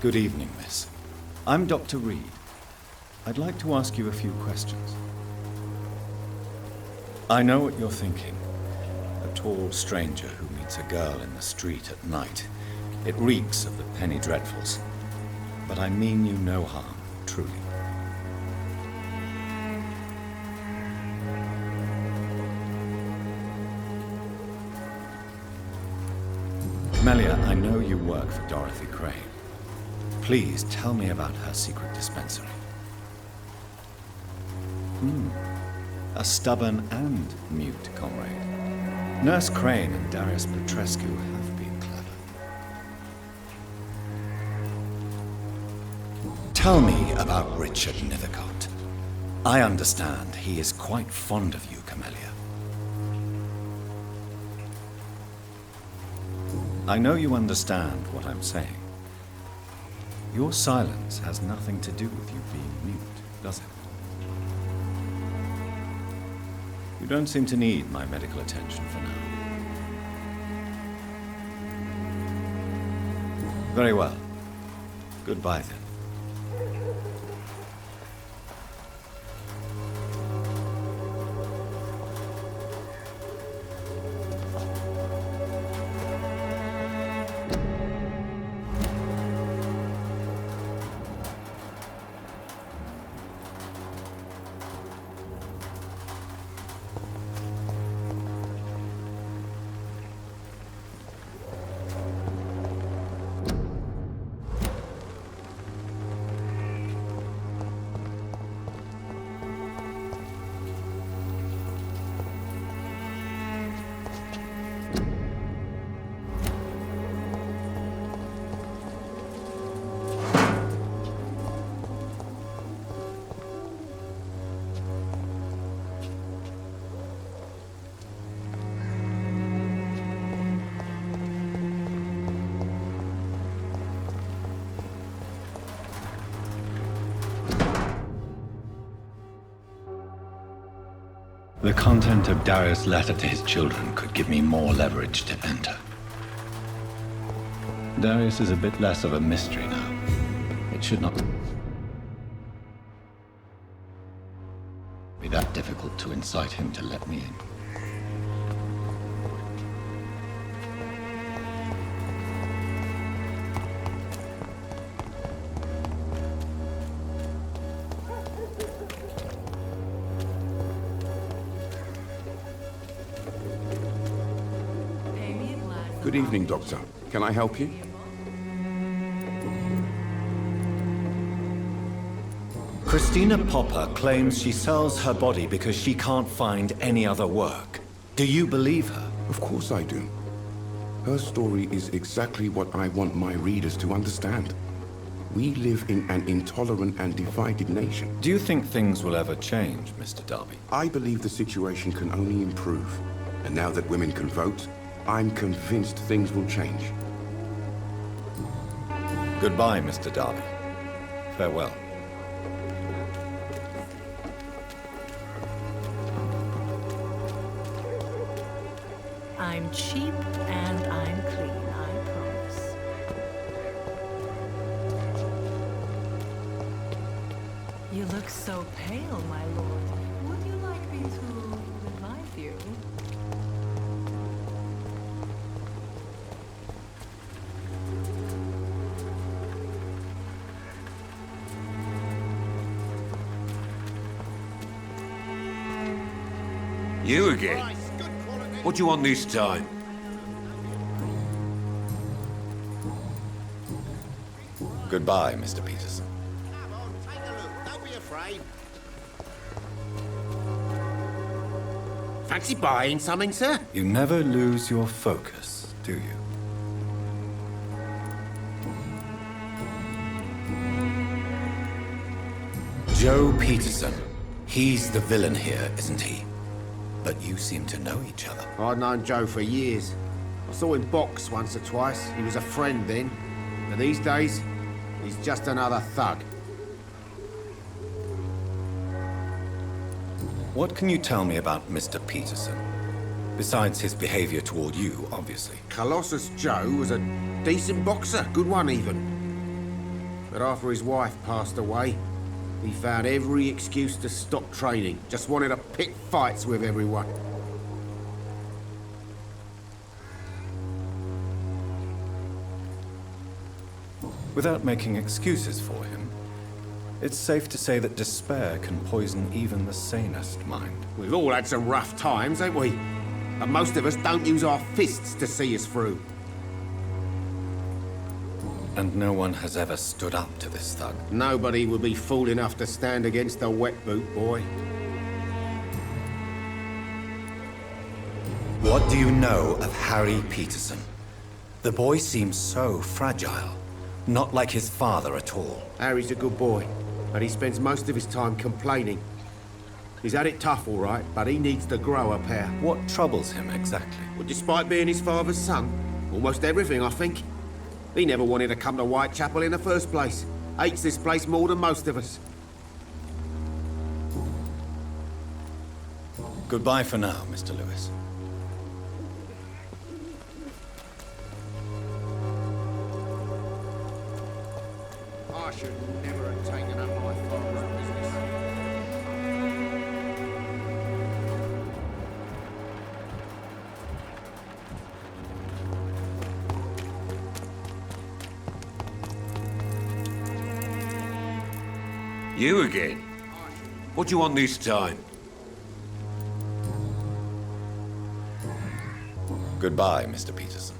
Good evening, miss. I'm Dr. Reed. I'd like to ask you a few questions. I know what you're thinking. A tall stranger who meets a girl in the street at night. It reeks of the penny dreadfuls. But I mean you no harm, truly. Camellia, I know you work for Dorothy Crane. Please tell me about her secret dispensary. A stubborn and mute comrade. Nurse Crane and Darius Petrescu have been clever. Tell me about Richard Nithercott. I understand he is quite fond of you, Camellia. I know you understand what I'm saying. Your silence has nothing to do with you being mute, does it? You don't seem to need my medical attention for now. Very well. Goodbye, then. The content of Darius' letter to his children could give me more leverage to enter. Darius is a bit less of a mystery now. It should not be that difficult to incite him to let me in. Good evening, Doctor. Can I help you? Christina Popper claims she sells her body because she can't find any other work. Do you believe her? Of course I do. Her story is exactly what I want my readers to understand. We live in an intolerant and divided nation. Do you think things will ever change, Mr. Darby? I believe the situation can only improve. And now that women can vote, I'm convinced things will change. Goodbye, Mr. Darby. Farewell. I'm cheap and I'm clean, I promise. You look so pale, my lord. Would you like me to revive you? You again? What do you want this time? Goodbye, Mr. Peterson. Come on, take a look. Don't be afraid. Fancy buying something, sir? You never lose your focus, do you? Joe Peterson. He's the villain here, isn't he? But you seem to know each other. I'd known Joe for years. I saw him box once or twice. He was a friend then. But these days, he's just another thug. What can you tell me about Mr. Peterson? Besides his behavior toward you, obviously. Colossus Joe was a decent boxer. Good one, even. but after his wife passed away, he found every excuse to stop training. Just wanted to pick fights with everyone. Without making excuses for him, it's safe to say that despair can poison even the sanest mind. We've all had some rough times, ain't we? But most of us don't use our fists to see us through. And no one has ever stood up to this thug. Nobody would be fool enough to stand against a wet boot boy. What do you know of Harry Peterson? The boy seems so fragile. Not like his father at all. Harry's a good boy, but he spends most of his time complaining. He's had it tough, all right, but he needs to grow a pair. What troubles him exactly? Well, despite being his father's son, almost everything, I think. He never wanted to come to Whitechapel in the first place. Hates this place more than most of us. Goodbye for now, Mr. Lewis. I should never have taken up my father's business. You again? What do you want this time? Goodbye, Mr. Peterson.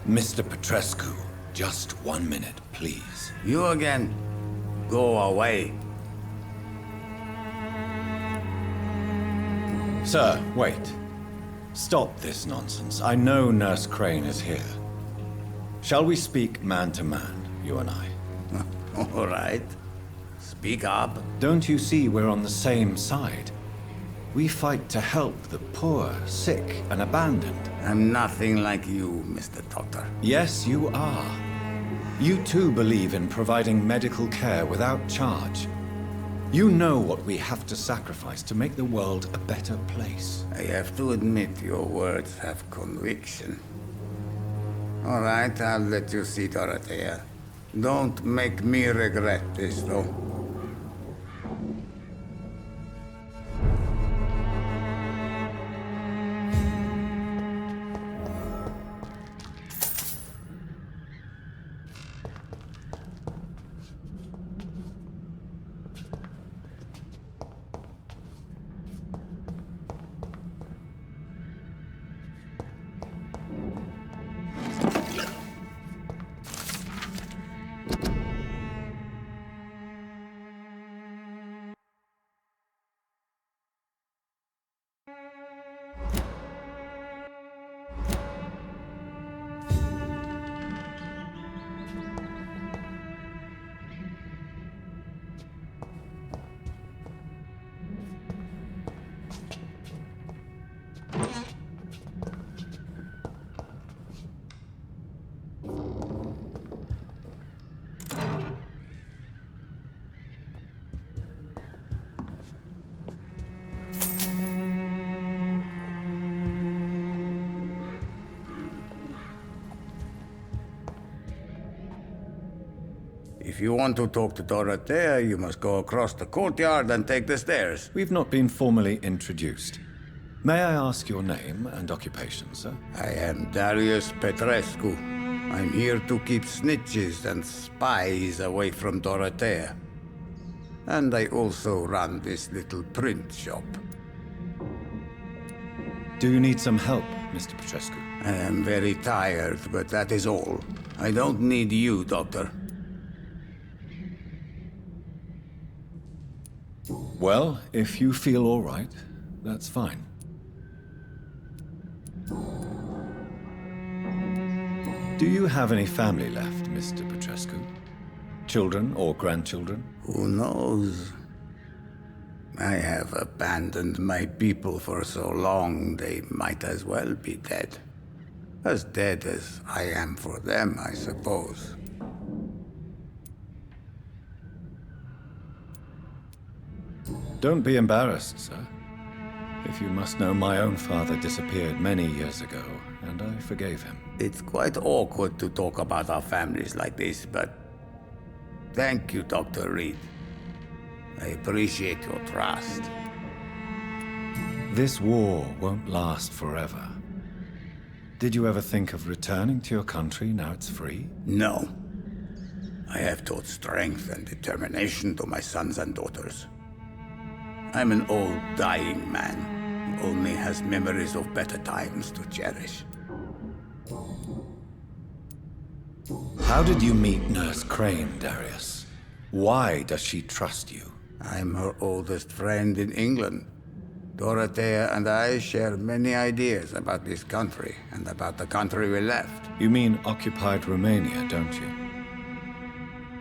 Mr. Petrescu, just 1 minute, please. You again? Go away. Sir, wait. Stop this nonsense. I know Nurse Crane is here. Shall we speak man to man, you and I? All right. Speak up. Don't you see we're on the same side? We fight to help the poor, sick, and abandoned. I'm nothing like you, Mr. Doctor. Yes, you are. You too believe in providing medical care without charge. You know what we have to sacrifice to make the world a better place. I have to admit your words have conviction. All right, I'll let you see Dorothea. Don't make me regret this, though. If you want to talk to Dorothea, you must go across the courtyard and take the stairs. We've not been formally introduced. May I ask your name and occupation, sir? I am Darius Petrescu. I'm here to keep snitches and spies away from Dorothea. And I also run this little print shop. Do you need some help, Mr. Petrescu? I am very tired, but that is all. I don't need you, Doctor. Well, if you feel all right, that's fine. Do you have any family left, Mr. Petrescu? Children or grandchildren? Who knows? I have abandoned my people for so long, they might as well be dead. As dead as I am for them, I suppose. Don't be embarrassed, sir. If you must know, my own father disappeared many years ago, and I forgave him. It's quite awkward to talk about our families like this, but thank you, Dr. Reed. I appreciate your trust. This war won't last forever. Did you ever think of returning to your country now it's free? No. I have taught strength and determination to my sons and daughters. I'm an old, dying man who only has memories of better times to cherish. How did you meet Nurse Crane, Darius? Why does she trust you? I'm her oldest friend in England. Dorothea and I share many ideas about this country and about the country we left. You mean occupied Romania, don't you?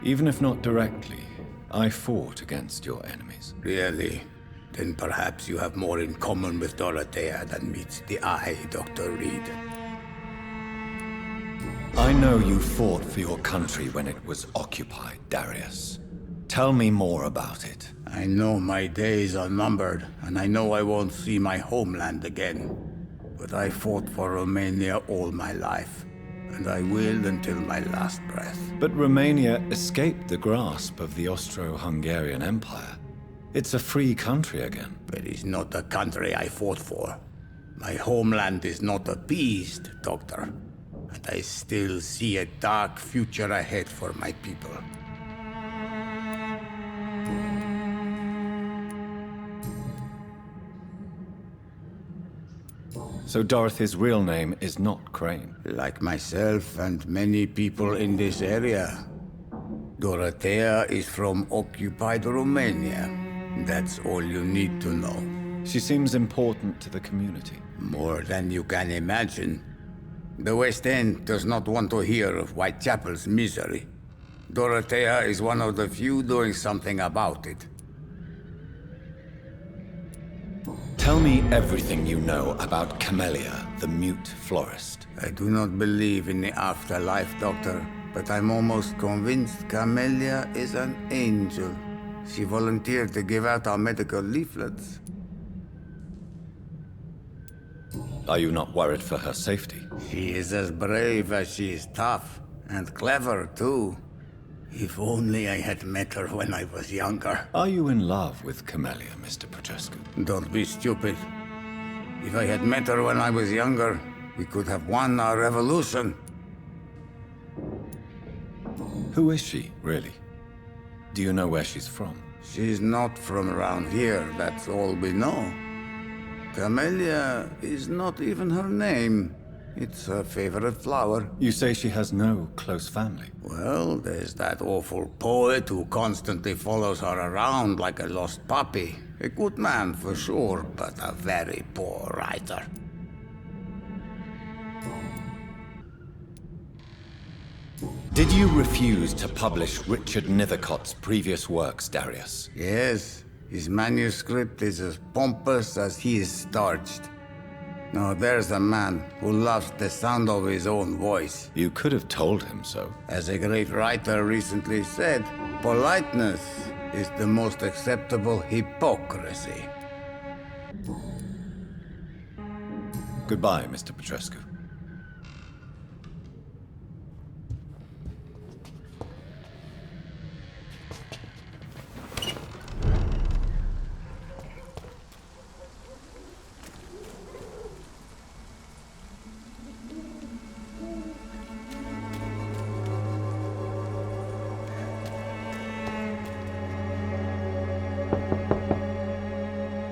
Even if not directly, I fought against your enemies. Really? Then perhaps you have more in common with Dorothea than meets the eye, Dr. Reed. I know you fought for your country when it was occupied, Darius. Tell me more about it. I know my days are numbered, and I know I won't see my homeland again. But I fought for Romania all my life, and I will until my last breath. But Romania escaped the grasp of the Austro-Hungarian Empire. It's a free country again. But it's not the country I fought for. My homeland is not appeased, Doctor. And I still see a dark future ahead for my people. So Dorothy's real name is not Crane. Like myself and many people in this area, Dorothea is from occupied Romania. That's all you need to know. She seems important to the community. More than you can imagine. The West End does not want to hear of Whitechapel's misery. Dorothea is one of the few doing something about it. Tell me everything you know about Camellia, the mute florist. I do not believe in the afterlife, Doctor, but I'm almost convinced Camellia is an angel. She volunteered to give out our medical leaflets. Are you not worried for her safety? She is as brave as she is tough, and clever, too. If only I had met her when I was younger. Are you in love with Camellia, Mr. Petrescu? Don't be stupid. If I had met her when I was younger, we could have won our revolution. Who is she, really? Do you know where she's from? She's not from around here, that's all we know. Camellia is not even her name. It's her favorite flower. You say she has no close family. Well, there's that awful poet who constantly follows her around like a lost puppy. A good man for sure, but a very poor writer. Did you refuse to publish Richard Nethercott's previous works, Darius? Yes, his manuscript is as pompous as he is starched. Now there's a man who loves the sound of his own voice. You could have told him so. As a great writer recently said, politeness is the most acceptable hypocrisy. Goodbye, Mr. Petrescu.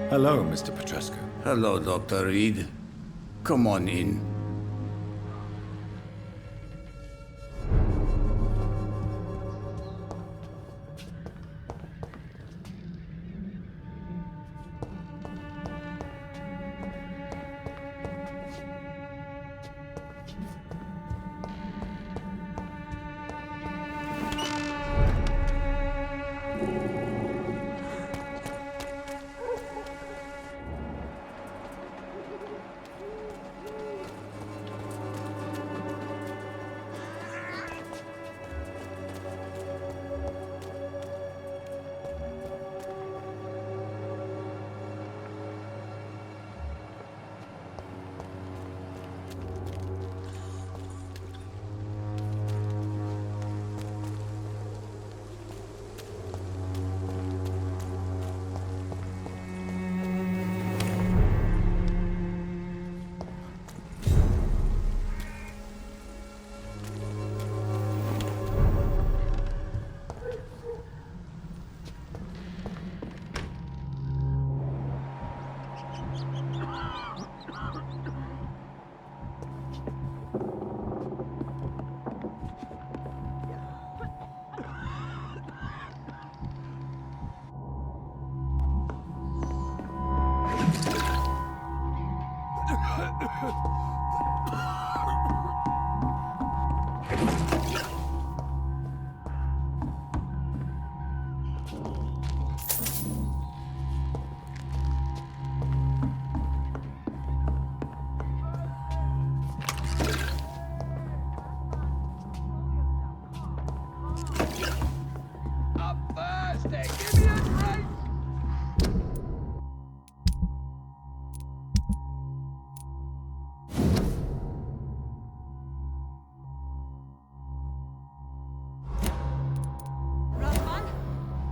Hello, Mr. Petrescu. Hello, Dr. Reed. Come on in.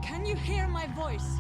Can you hear my voice?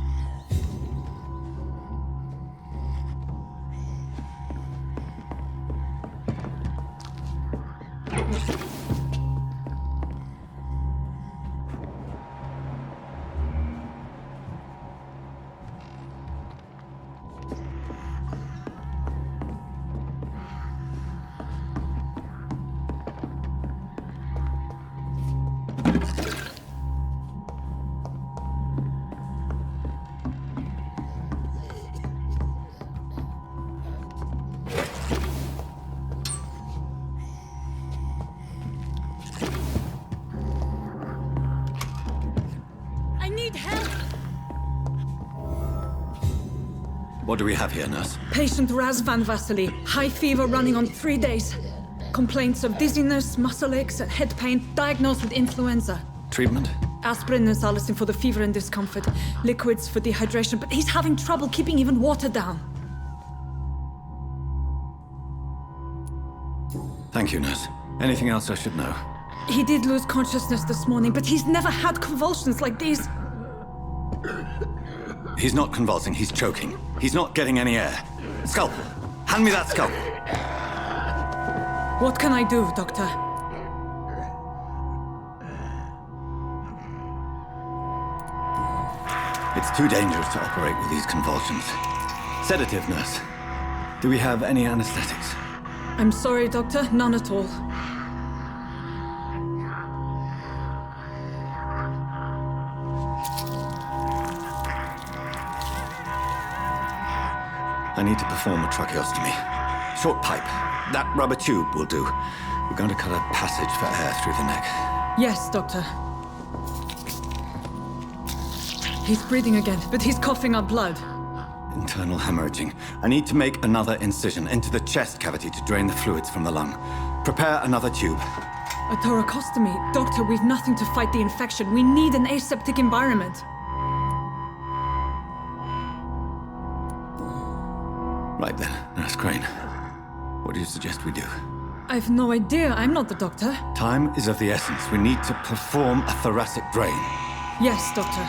I need help! What do we have here, nurse? Patient Raz Van Vasily. High fever running on 3 days. Complaints of dizziness, muscle aches, and head pain. Diagnosed with influenza. Treatment? Aspirin and salicin for the fever and discomfort. Liquids for dehydration, but he's having trouble keeping even water down. Thank you, nurse. Anything else I should know? He did lose consciousness this morning, but he's never had convulsions like these. He's not convulsing, he's choking. He's not getting any air. Scalpel! Hand me that scalpel! What can I do, Doctor? It's too dangerous to operate with these convulsions. Sedative, nurse. Do we have any anesthetics? I'm sorry, Doctor. None at all. I need to perform a tracheostomy. Short pipe. That rubber tube will do. We're going to cut a passage for air through the neck. Yes, Doctor. He's breathing again, but he's coughing up blood. Internal hemorrhaging. I need to make another incision into the chest cavity to drain the fluids from the lung. Prepare another tube. A thoracostomy. Doctor, we've nothing to fight the infection. We need an aseptic environment. Right then, Nurse Crane. What do you suggest we do? I've no idea. I'm not the doctor. Time is of the essence. We need to perform a thoracic drain. Yes, Doctor.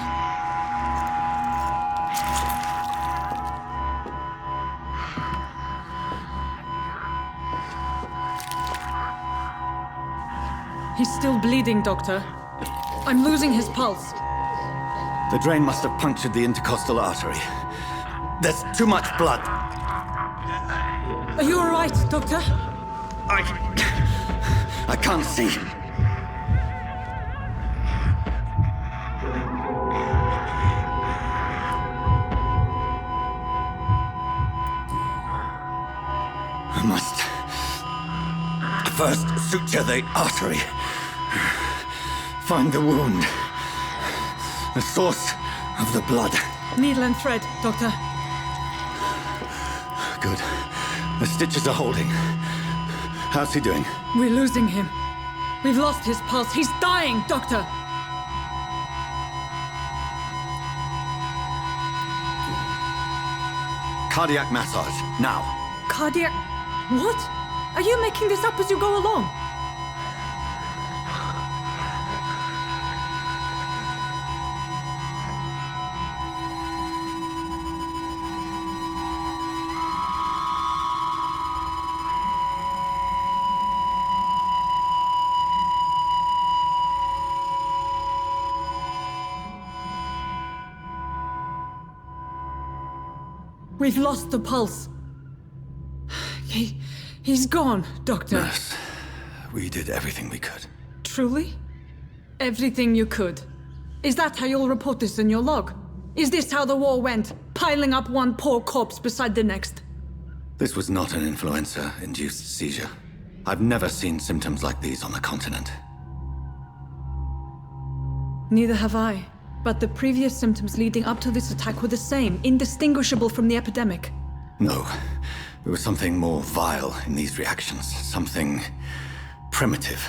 He's still bleeding, Doctor. I'm losing his pulse. The drain must have punctured the intercostal artery. There's too much blood. Are you all right, Doctor? I can't see. I must first suture the artery. Find the wound. The source of the blood. Needle and thread, Doctor. Good. The stitches are holding. How's he doing? We're losing him. We've lost his pulse. He's dying, Doctor. Cardiac massage, now. Cardiac... What? Are you making this up as you go along? We've lost the pulse. He's gone, Doctor. Nurse, we did everything we could. Truly? Everything you could. Is that how you'll report this in your log? Is this how the war went? Piling up one poor corpse beside the next? This was not an influenza-induced seizure. I've never seen symptoms like these on the continent. Neither have I. But the previous symptoms leading up to this attack were the same, indistinguishable from the epidemic. No. There was something more vile in these reactions. Something primitive.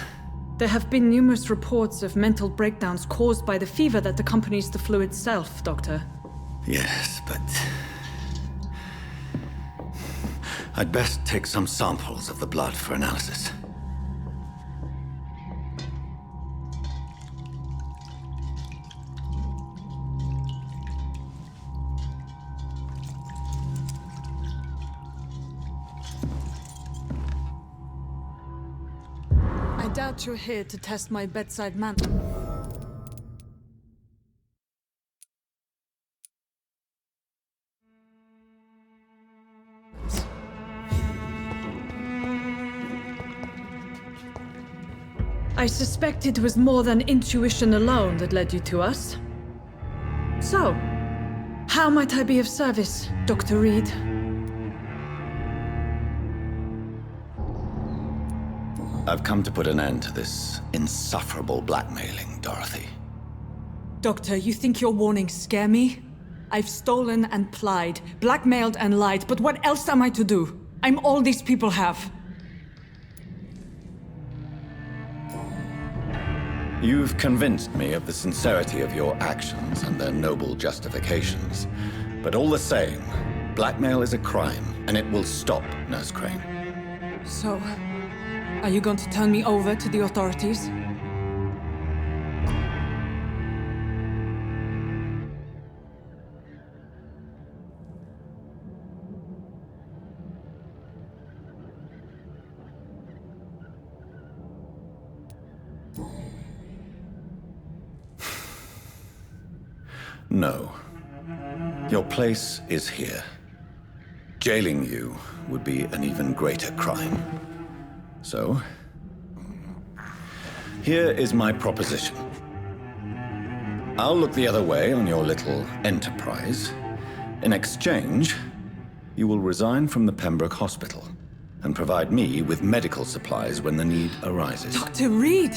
There have been numerous reports of mental breakdowns caused by the fever that accompanies the flu itself, Doctor. Yes, but... I'd best take some samples of the blood for analysis. doubt you're here to test my bedside manner. I suspect it was more than intuition alone that led you to us. So, how might I be of service, Dr. Reed? I've come to put an end to this insufferable blackmailing, Dorothy. Doctor, you think your warnings scare me? I've stolen and plied, blackmailed and lied, but what else am I to do? I'm all these people have. You've convinced me of the sincerity of your actions and their noble justifications. But all the same, blackmail is a crime, and it will stop, Nurse Crane. So, are you going to turn me over to the authorities? No. Your place is here. Jailing you would be an even greater crime. So, here is my proposition. I'll look the other way on your little enterprise. In exchange, you will resign from the Pembroke Hospital and provide me with medical supplies when the need arises. Dr. Reed!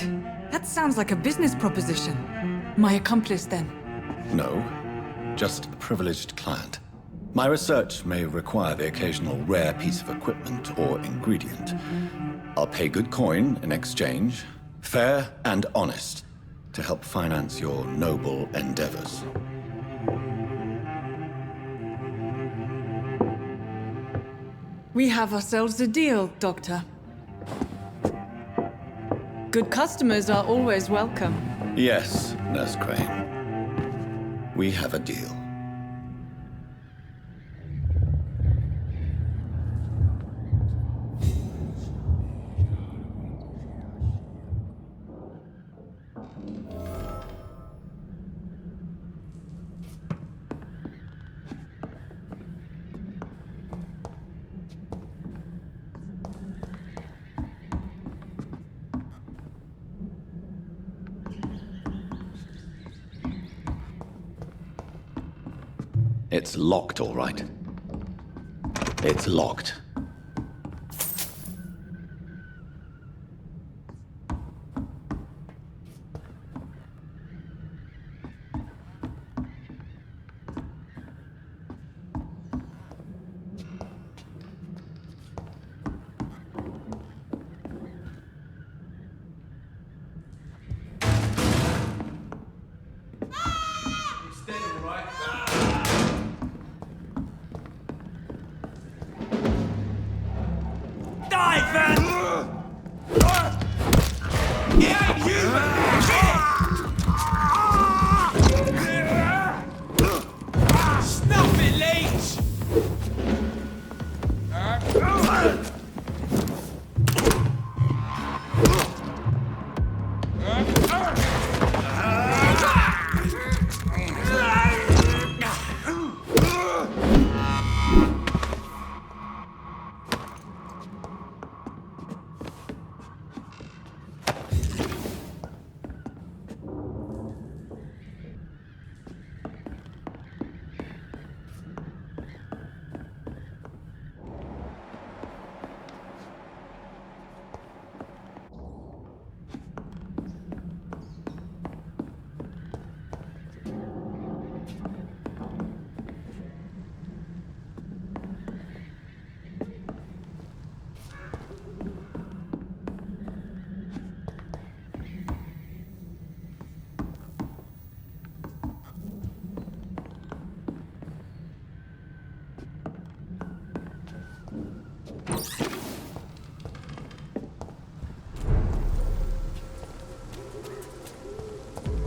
That sounds like a business proposition. My accomplice, then? No, just a privileged client. My research may require the occasional rare piece of equipment or ingredient. I'll pay good coin in exchange, fair and honest, to help finance your noble endeavors. We have ourselves a deal, Doctor. Good customers are always welcome. Yes, Nurse Crane. We have a deal. It's locked, all right. It's locked.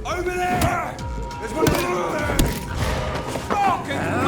Over there! There's one of them things! Fucking